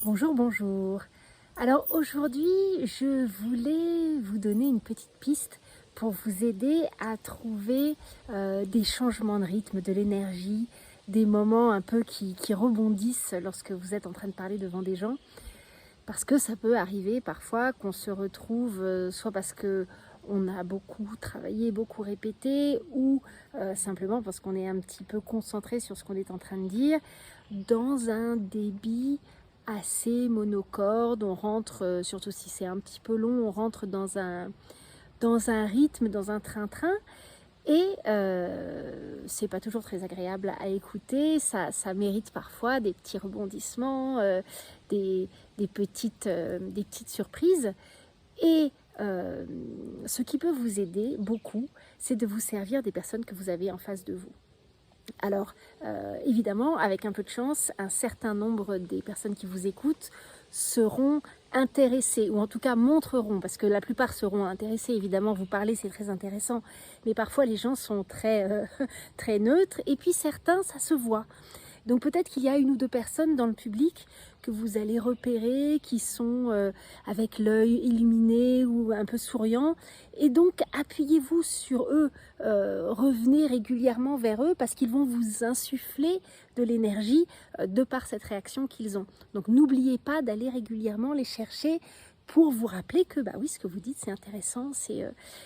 Bonjour, bonjour. Alors aujourd'hui, je voulais vous donner une petite piste pour vous aider à trouver des changements de rythme, de l'énergie, des moments un peu qui rebondissent lorsque vous êtes en train de parler devant des gens. Parce que ça peut arriver parfois qu'on se retrouve soit parce que on a beaucoup travaillé, beaucoup répété, ou simplement parce qu'on est un petit peu concentré sur ce qu'on est en train de dire, dans un débit assez monocorde. On rentre, surtout si c'est un petit peu long, on rentre dans un rythme, dans un train-train, et c'est pas toujours très agréable à écouter. Ça mérite parfois des petits rebondissements, des petites surprises. Et ce qui peut vous aider beaucoup, c'est de vous servir des personnes que vous avez en face de vous. Alors, évidemment, avec un peu de chance, un certain nombre des personnes qui vous écoutent seront intéressées, ou en tout cas montreront, parce que la plupart seront intéressés. Évidemment, vous parlez, c'est très intéressant, mais parfois les gens sont très neutres, et puis certains, ça se voit. Donc peut-être qu'il y a une ou deux personnes dans le public que vous allez repérer, qui sont avec l'œil illuminé ou un peu souriant. Et donc appuyez-vous sur eux, revenez régulièrement vers eux parce qu'ils vont vous insuffler de l'énergie de par cette réaction qu'ils ont. Donc n'oubliez pas d'aller régulièrement les chercher pour vous rappeler que bah oui, ce que vous dites c'est intéressant,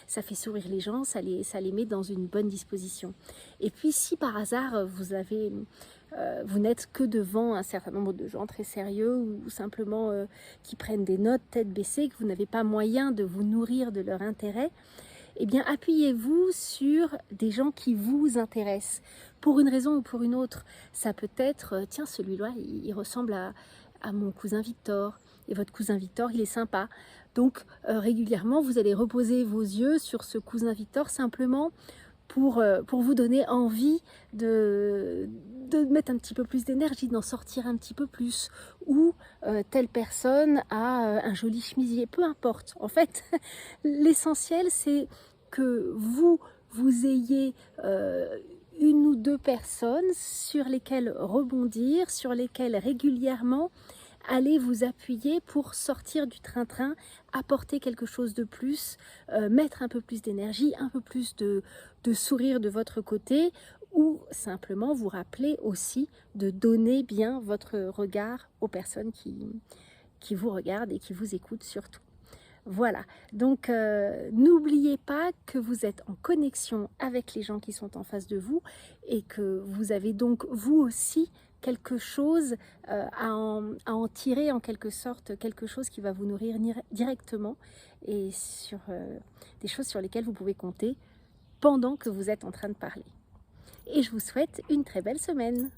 ça fait sourire les gens, ça les met dans une bonne disposition. Et puis si par hasard vous n'êtes que devant un certain nombre de gens très sérieux ou simplement qui prennent des notes tête baissée, que vous n'avez pas moyen de vous nourrir de leur intérêt, eh bien appuyez-vous sur des gens qui vous intéressent. Pour une raison ou pour une autre, ça peut être, tiens celui-là il ressemble à mon cousin Victor, et votre cousin Victor il est sympa. Donc régulièrement vous allez reposer vos yeux sur ce cousin Victor simplement pour vous donner envie de mettre un petit peu plus d'énergie, d'en sortir un petit peu plus, ou telle personne a un joli chemisier, peu importe. En fait, l'essentiel c'est que vous ayez une ou deux personnes sur lesquelles rebondir, sur lesquelles régulièrement allez vous appuyer pour sortir du train-train, apporter quelque chose de plus, mettre un peu plus d'énergie, un peu plus de sourire de votre côté, ou simplement vous rappeler aussi de donner bien votre regard aux personnes qui vous regardent et qui vous écoutent surtout. Voilà, donc n'oubliez pas que vous êtes en connexion avec les gens qui sont en face de vous et que vous avez donc vous aussi quelque chose à en tirer en quelque sorte, quelque chose qui va vous nourrir directement et sur des choses sur lesquelles vous pouvez compter pendant que vous êtes en train de parler. Et je vous souhaite une très belle semaine.